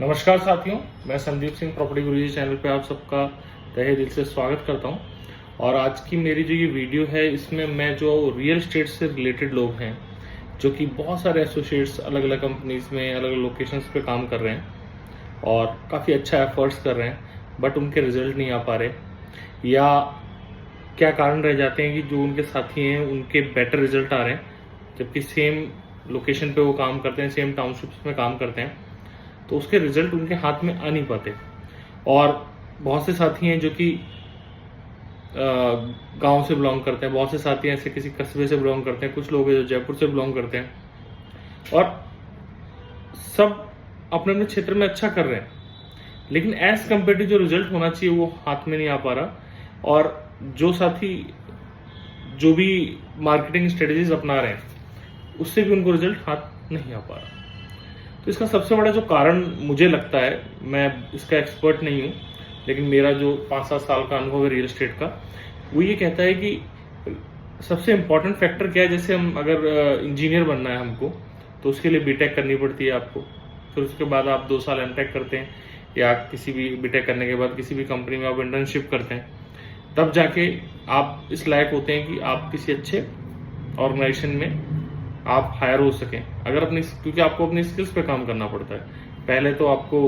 नमस्कार साथियों, मैं संदीप सिंह प्रॉपर्टी गुरुजी चैनल पे आप सबका तहे दिल से स्वागत करता हूं। और आज की मेरी जो ये वीडियो है, इसमें मैं जो रियल एस्टेट से रिलेटेड लोग हैं, जो कि बहुत सारे एसोसिएट्स अलग अलग कंपनीज में अलग अलग लोकेशंस पे काम कर रहे हैं और काफ़ी अच्छा एफर्ट्स कर रहे हैं, बट उनके रिजल्ट नहीं आ पा रहे, या क्या कारण रह जाते हैं कि जो उनके साथी हैं उनके बेटर रिजल्ट आ रहे हैं, जबकि सेम लोकेशन पे वो काम करते हैं, सेम टाउनशिप्स में काम करते हैं, तो उसके रिजल्ट उनके हाथ में आ नहीं पाते। और बहुत से साथी हैं जो कि गांव से बिलोंग करते हैं, बहुत से साथी ऐसे किसी कस्बे से बिलोंग करते हैं, कुछ लोग हैं जो जयपुर से बिलोंग करते हैं, और सब अपने अपने क्षेत्र में अच्छा कर रहे हैं, लेकिन एज कम्पेयर जो रिजल्ट होना चाहिए वो हाथ में नहीं आ पा रहा। और जो साथी जो भी मार्केटिंग स्ट्रेटेजीज अपना रहे हैं, उससे भी उनको रिजल्ट हाथ नहीं आ पा रहा। तो इसका सबसे बड़ा जो कारण मुझे लगता है, मैं इसका एक्सपर्ट नहीं हूँ, लेकिन मेरा जो 5-7 साल का अनुभव है रियल एस्टेट का, वो ये कहता है कि सबसे इम्पोर्टेंट फैक्टर क्या है। जैसे हम अगर इंजीनियर बनना है हमको, तो उसके लिए बीटेक करनी पड़ती है आपको, फिर उसके बाद आप 2 साल एमटेक करते हैं, या किसी भी बीटेक करने के बाद किसी भी कंपनी में आप इंटर्नशिप करते हैं, तब जाके आप इस लायक होते हैं कि आप किसी अच्छे ऑर्गेनाइजेशन में आप हायर हो सकें। अगर क्योंकि आपको अपनी स्किल्स पे काम करना पड़ता है। पहले तो आपको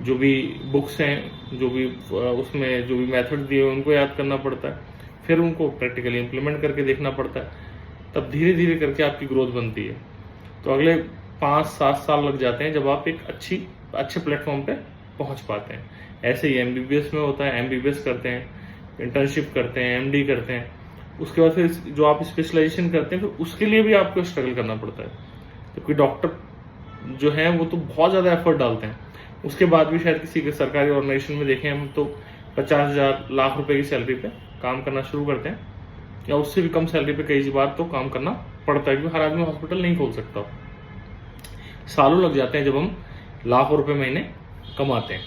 जो भी बुक्स हैं, जो भी उसमें जो भी मेथड दिए हुए उनको याद करना पड़ता है, फिर उनको प्रैक्टिकली इम्प्लीमेंट करके देखना पड़ता है, तब धीरे धीरे करके आपकी ग्रोथ बनती है। तो अगले 5-7 साल लग जाते हैं जब आप एक अच्छे प्लेटफॉर्म पे पहुंच पाते हैं। ऐसे ही एमबीबीएस में होता है, एमबीबीएस करते हैं, इंटर्नशिप करते हैं, एमडी करते हैं, उसके बाद फिर जो आप स्पेशलाइजेशन करते हैं, फिर उसके लिए भी आपको स्ट्रगल करना पड़ता है। क्योंकि डॉक्टर जो है वो तो बहुत ज़्यादा एफर्ट डालते हैं, उसके बाद भी शायद किसी के सरकारी ऑर्गेनाइजेशन में देखें हम तो 50,000 लाख रुपए की सैलरी पे काम करना शुरू करते हैं, या उससे भी कम सैलरी पे कई बार तो काम करना पड़ता है, क्योंकि हर आदमी हॉस्पिटल नहीं खोल सकता। सालों लग जाते हैं जब हम लाखों रुपए महीने कमाते हैं।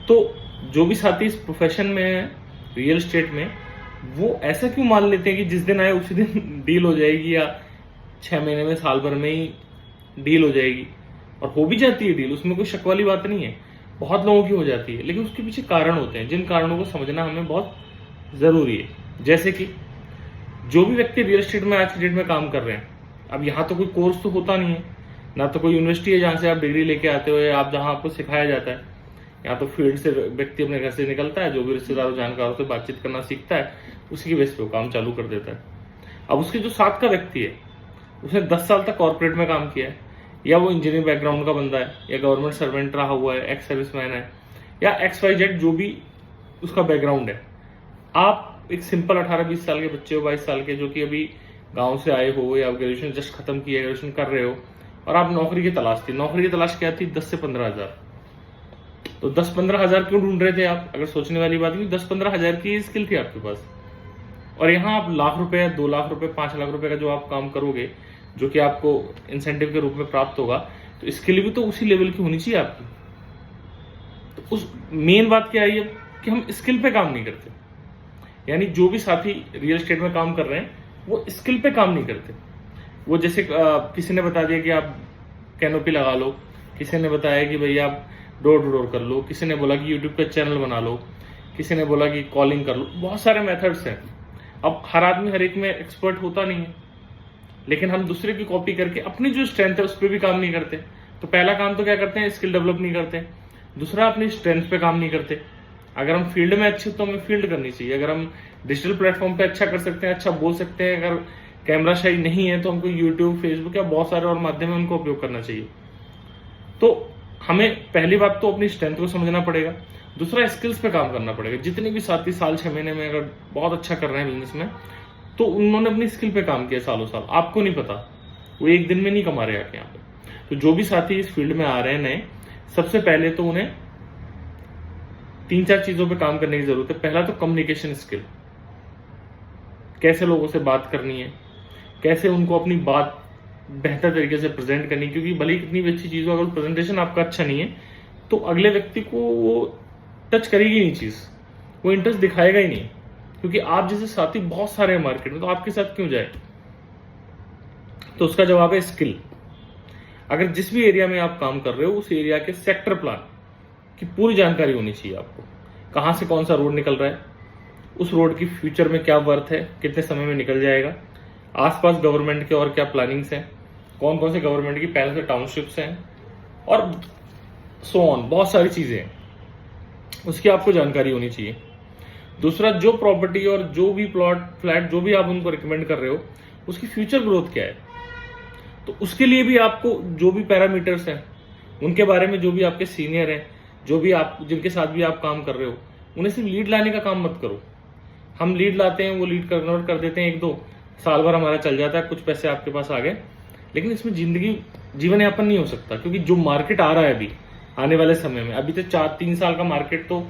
तो जो भी साथी इस प्रोफेशन में है, रियल एस्टेट में, वो ऐसा क्यों मान लेते हैं कि जिस दिन आए उसी दिन डील हो जाएगी, या 6 महीने में, साल भर में ही डील हो जाएगी। और हो भी जाती है डील, उसमें कोई शक वाली बात नहीं है, बहुत लोगों की हो जाती है, लेकिन उसके पीछे कारण होते हैं, जिन कारणों को समझना हमें बहुत जरूरी है। जैसे कि जो भी व्यक्ति रियल एस्टेट में आज की डेट में काम कर रहे हैं, अब यहाँ तो कोई कोर्स तो होता नहीं है, ना तो कोई यूनिवर्सिटी है जहाँ से आप डिग्री लेके आते हो, या आप जहाँ आपको सिखाया जाता है। यहाँ तो फील्ड से व्यक्ति अपने घर से निकलता है, जो भी रिश्तेदारों जानकारों से बातचीत करना सीखता है, उसी की बेस पे वो काम चालू कर देता है। अब उसके जो साथ का व्यक्ति है, उसने 10 साल तक कॉर्पोरेट में काम किया है, या वो इंजीनियरिंग बैकग्राउंड का बंदा है, या गवर्नमेंट सर्वेंट रहा हुआ है, एक्स सर्विसमैन है, या XYZ जो भी उसका बैकग्राउंड है। आप एक सिंपल 18-20 साल के बच्चे हो, 22 साल के, जो कि अभी गाँव से आए हो, या ग्रेजुएशन जस्ट खत्म किया, ग्रेजुएशन कर रहे हो, और आप नौकरी की तलाश थी। नौकरी की तलाश क्या थी? 10 से 15 हजार। तो 10-15 हजार क्यों ढूंढ रहे थे आप? अगर सोचने वाली बात है, 10-15 हजार की स्किल थी आपके पास, और यहाँ आप लाख रुपए, 2 लाख रुपए, 5 लाख रुपए का जो आप काम करोगे, जो कि आपको इंसेंटिव के रूप में प्राप्त होगा, तो स्किल भी तो उसी लेवल की होनी चाहिए आपकी। तो उस मेन बात क्या है कि हम स्किल पे काम नहीं करते। यानी जो भी साथी रियल एस्टेट में काम कर रहे हैं, वो स्किल पे काम नहीं करते। वो जैसे किसी ने बता दिया कि आप कैनोपी लगा लो, किसी ने बताया कि भैया आप डोर टू डोर कर लो, किसी ने बोला कि यूट्यूब पे चैनल बना लो, किसी ने बोला कि कॉलिंग कर लो। बहुत सारे मेथड्स हैं। अब हर आदमी हर एक में एक्सपर्ट होता नहीं है, लेकिन हम दूसरे की कॉपी करके अपनी जो स्ट्रेंथ है उस पर भी काम नहीं करते। तो पहला काम तो क्या करते हैं? स्किल डेवलप नहीं करते। दूसरा, अपनी स्ट्रेंथ पे काम नहीं करते। अगर हम फील्ड में अच्छे, तो हमें फील्ड करनी चाहिए। अगर हम डिजिटल प्लेटफॉर्म पे अच्छा कर सकते हैं, अच्छा बोल सकते हैं, अगर कैमरा शाही नहीं है, तो हमको यूट्यूब, फेसबुक या बहुत सारे और माध्यम है उनको उपयोग करना चाहिए। तो हमें पहली बात तो अपनी स्ट्रेंथ को समझना पड़ेगा, दूसरा स्किल्स पे काम करना पड़ेगा। जितने भी साथी साल 6 महीने में अगर बहुत अच्छा कर रहे हैं बिजनेस में, तो उन्होंने अपनी स्किल पे काम किया सालों साल। आपको नहीं पता, वो एक दिन में नहीं कमा रहे आके यहाँ पे। तो जो भी साथी इस फील्ड में आ रहे हैं नए, सबसे पहले तो उन्हें 3-4 चीजों पे काम करने की जरूरत है। पहला तो कम्युनिकेशन स्किल, कैसे लोगों से बात करनी है, कैसे उनको अपनी बात बेहतर तरीके से प्रेजेंट करनी। क्योंकि भले ही कितनी भी अच्छी चीज हो, अगर प्रेजेंटेशन आपका अच्छा नहीं है, तो अगले व्यक्ति को वो टच करेगी नहीं चीज, वो इंटरेस्ट दिखाएगा ही नहीं। क्योंकि आप जैसे साथी बहुत सारे हैं मार्केट में, तो आपके साथ क्यों जाए? तो उसका जवाब है स्किल। अगर जिस भी एरिया में आप काम कर रहे हो उस एरिया के सेक्टर प्लान की पूरी जानकारी होनी चाहिए आपको। कहाँ से कौन सा रोड निकल रहा है, उस रोड की फ्यूचर में क्या वर्थ है, कितने समय में निकल जाएगा, आसपास गवर्नमेंट के और क्या प्लानिंग्स हैं, कौन कौन से गवर्नमेंट की पहले से टाउनशिप्स हैं, और सो ऑन, बहुत सारी चीजें हैं, उसकी आपको जानकारी होनी चाहिए। दूसरा, जो प्रॉपर्टी और जो भी प्लॉट फ्लैट जो भी आप उनको रिकमेंड कर रहे हो उसकी फ्यूचर ग्रोथ क्या है, तो उसके लिए भी आपको जो भी पैरामीटर्स हैं उनके बारे में, जो भी आपके सीनियर हैं, जो भी आप जिनके साथ भी आप काम कर रहे हो, उन्हें सिर्फ लीड लाने का काम मत करो। हम लीड लाते हैं, वो लीड कन्वर्ट कर देते हैं, 1-2 साल भर हमारा चल जाता है, कुछ पैसे आपके पास आ गए, लेकिन इसमें जीवन यापन नहीं हो सकता। क्योंकि जो मार्केट आ रहा है अभी आने वाले समय में, अभी तो 4-3 साल का मार्केट तो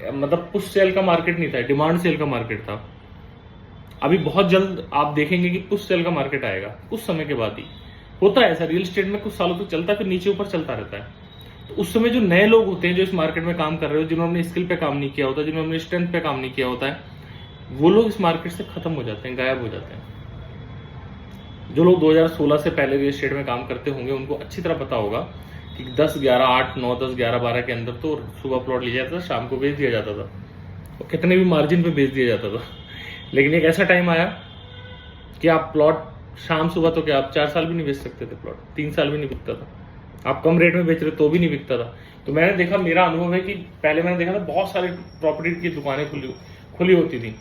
मतलब पुश सेल का मार्केट नहीं था, डिमांड सेल का मार्केट था। अभी बहुत जल्द आप देखेंगे कि पुश सेल का मार्केट आएगा, कुछ समय के बाद ही होता है ऐसा। रियल एस्टेट में कुछ सालों तक चलता है, फिर नीचे ऊपर चलता रहता है। तो उस समय जो नए लोग होते हैं जो इस मार्केट में काम कर रहे हो, जिन्होंने स्किल पे काम नहीं किया होता, जिन्होंने स्ट्रेंथ पे काम नहीं किया होता है, वो लोग इस मार्केट से खत्म हो जाते हैं, गायब हो जाते हैं। जो लोग 2016 से पहले रियल एस्टेट में काम करते होंगे उनको अच्छी तरह पता होगा कि 10-11 के अंदर तो सुबह प्लॉट लिया जाता था, शाम को बेच दिया जाता था, और कितने भी मार्जिन पे बेच दिया जाता था। लेकिन एक ऐसा टाइम आया कि आप प्लॉट शाम सुबह तो क्या आप 4 साल भी नहीं बेच सकते थे, प्लॉट 3 साल भी नहीं बिकता था। आप कम रेट में बेच रहे तो भी नहीं बिकता था। तो मैंने देखा, मेरा अनुभव है कि पहले मैंने देखा था बहुत सारी प्रॉपर्टी की दुकानें खुली होती थी,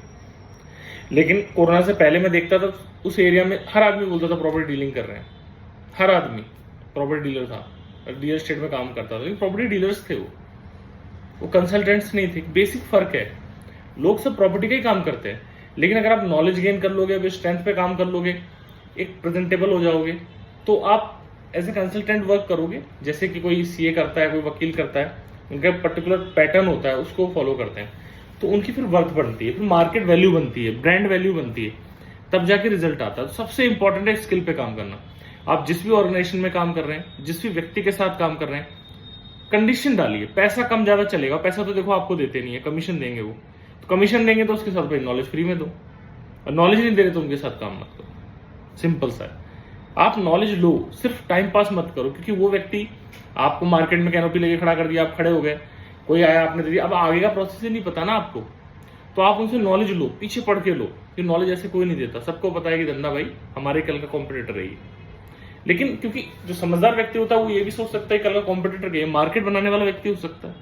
लेकिन कोरोना से पहले मैं देखता था उस एरिया में हर आदमी बोलता था प्रॉपर्टी डीलिंग कर रहे हैं, हर आदमी प्रॉपर्टी डीलर था, रियल एस्टेट में काम करता था। लेकिन प्रॉपर्टी डीलर्स थे, वो कंसल्टेंट्स नहीं थे। बेसिक फर्क है, लोग सब प्रॉपर्टी का ही काम करते हैं, लेकिन अगर आप नॉलेज गेन कर लोगे, स्ट्रेंथ पे काम कर लोगे, एक प्रेजेंटेबल हो जाओगे, तो आप एज ए कंसल्टेंट वर्क करोगे। जैसे कि कोई सीए करता है, कोई वकील करता है, उनका पर्टिकुलर पैटर्न होता है, उसको फॉलो करते हैं, तो उनकी फिर वर्थ बनती है, फिर मार्केट वैल्यू बनती है, ब्रांड वैल्यू बनती है, तब जाके रिजल्ट आता है। तो सबसे इंपॉर्टेंट है स्किल पे काम करना। आप जिस भी ऑर्गेनाइजेशन में काम कर रहे हैं, जिस भी व्यक्ति के साथ काम कर रहे हैं, कंडीशन डालिए। पैसा कम ज्यादा चलेगा, पैसा तो देखो आपको देते नहीं है, कमीशन देंगे वो, तो कमीशन देंगे तो उसके साथ भाई नॉलेज फ्री में दो, और नॉलेज नहीं दे रहे तो उनके साथ काम मत करो। सिंपल सा है। आप नॉलेज लो, सिर्फ टाइम पास मत करो। क्योंकि वो व्यक्ति आपको मार्केट में कैनोपी लेके खड़ा कर दिया, आप खड़े हो गए, कोई आया आपने दे दिया, अब आगे का प्रोसेस ही नहीं पता ना आपको, तो आप उनसे नॉलेज लो, पीछे पढ़ के लो। कि नॉलेज ऐसे कोई नहीं देता, सबको पता है कि धंधा भाई हमारे कल का कॉम्पिटिटर है। लेकिन क्योंकि जो समझदार व्यक्ति होता है वो ये भी सोच सकता है कल का कॉम्पिटिटर के मार्केट बनाने वाला व्यक्ति हो सकता है।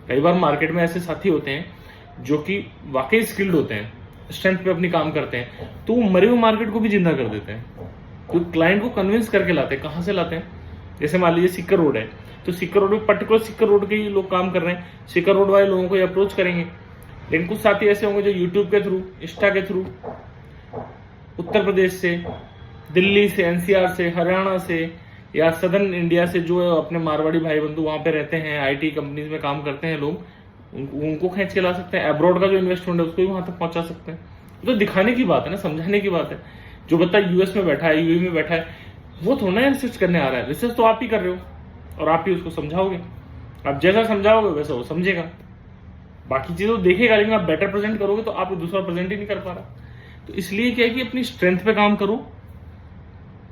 कई बार मार्केट में ऐसे साथी होते हैं जो कि वाकई स्किल्ड होते हैं, स्ट्रेंथ पे अपनी काम करते हैं, तो वो मरे हुए मार्केट को भी जिंदा कर देते हैं। तो क्लाइंट को कन्विंस करके लाते हैं। कहाँ से लाते हैं? जैसे मान लीजिए सिक्कर रोड है, तो सिक्कर रोड में पर्टिकुलर सिक्कर रोड के ही लोग काम कर रहे हैं, सिक्कर रोड वाले लोगों को अप्रोच करेंगे। लेकिन कुछ साथी ऐसे होंगे जो यूट्यूब के थ्रू, इंस्टा के थ्रू, उत्तर प्रदेश से, दिल्ली से, एनसीआर से, हरियाणा से या सदर्न इंडिया से, जो अपने मारवाड़ी भाई बंधु वहां पे रहते हैं, आईटी कंपनीज में काम करते हैं लोग, उनको खींच के ला सकते हैं। अब्रॉड का जो इन्वेस्टमेंट है उसको भी वहां तक पहुंचा सकते हैं। तो दिखाने की बात है ना, समझाने की बात है। जो बता यूएस में बैठा है, यूएई में बैठा है, वो थोड़ा ना रिसर्च करने आ रहा है। रिसर्च तो आप ही कर रहे हो और आप ही उसको समझाओगे। आप जैसा समझाओगे वैसा वो समझेगा, बाकी चीजें तो देखेगा, लेकिन आप बेटर प्रेजेंट करोगे तो आप दूसरा प्रेजेंट ही नहीं कर पा रहा। तो इसलिए क्या है कि अपनी स्ट्रेंथ पे काम करो,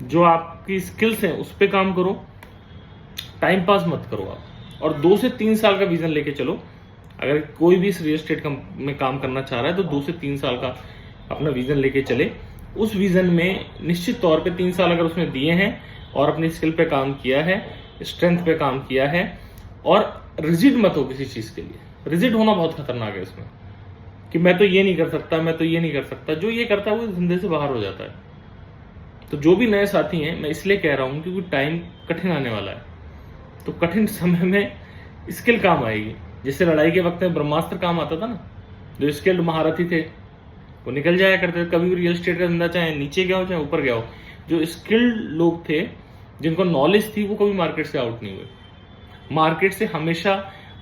जो आपकी स्किल्स हैं उस पे काम करो, टाइम पास मत करो आप। और 2 से 3 साल का विजन लेके चलो। अगर कोई भी इस रियल एस्टेट में काम करना चाह रहा है तो 2 से 3 साल का अपना विजन लेके चले। उस विजन में निश्चित तौर पे 3 साल अगर उसने दिए हैं और अपनी स्किल पे काम किया है, स्ट्रेंथ पे काम किया है, और रिजिड मत हो किसी चीज के लिए। रिजिड होना बहुत खतरनाक है इसमें, कि मैं तो ये नहीं कर सकता, मैं तो ये नहीं कर सकता। जो ये करता है वो धंधे से बाहर हो जाता है। तो जो भी नए साथी हैं, मैं इसलिए कह रहा हूं क्योंकि टाइम कठिन आने वाला है। तो कठिन समय में स्किल काम आएगी। जैसे लड़ाई के वक्त में ब्रह्मास्त्र काम आता था ना, जो स्किल्ड महारथी थे वो निकल जाया करते थे। कभी भी रियल एस्टेट का धंधा चाहे नीचे गया हो चाहे ऊपर गया हो, जो स्किल्ड लोग थे, जिनको नॉलेज थी, वो कभी मार्केट से आउट नहीं हुए। मार्केट से हमेशा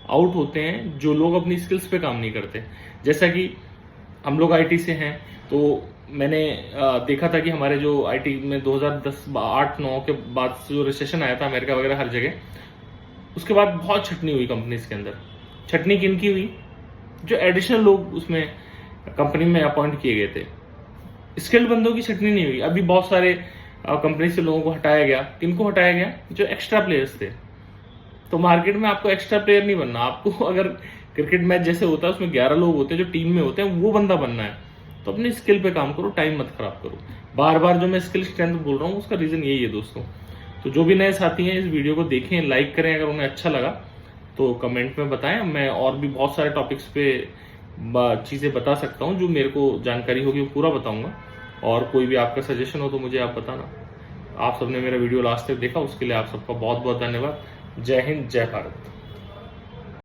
आउट होते हैं जो लोग अपनी स्किल्स पे काम नहीं करते। जैसा कि हम लोग आईटी से हैं, तो मैंने देखा था कि हमारे जो आईटी में 2010-8-9 के बाद जो रिसेशन आया था अमेरिका वगैरह हर जगह, उसके बाद बहुत छटनी हुई कंपनीज के अंदर। छटनी किनकी हुई? जो एडिशनल लोग उसमें कंपनी में अपॉइंट किए गए थे। स्किल्ड बंदों की छटनी नहीं हुई। अभी बहुत सारे कंपनी से लोगों को हटाया गया। किनको हटाया गया? जो एक्स्ट्रा प्लेयर्स थे। तो मार्केट में आपको एक्स्ट्रा प्लेयर नहीं बनना, आपको अगर क्रिकेट मैच जैसे होता है उसमें 11 लोग होते हैं जो टीम में होते हैं, वो बंदा बनना है। तो अपनी स्किल पे काम करो, टाइम मत खराब करो। बार बार जो मैं स्किल स्ट्रेंथ बोल रहा हूँ उसका रीजन यही है दोस्तों। तो जो भी नए साथी हैं इस वीडियो को देखें, लाइक करें, अगर उन्हें अच्छा लगा तो कमेंट में बताएं। मैं और भी बहुत सारे टॉपिक्स पे चीज़ें बता सकता हूँ, जो मेरे को जानकारी होगी वो पूरा बताऊंगा। और कोई भी आपका सजेशन हो तो मुझे आप बताना। आप सबने मेरा वीडियो लास्ट तक देखा उसके लिए आप सबका बहुत बहुत धन्यवाद। जय हिंद, जय भारत।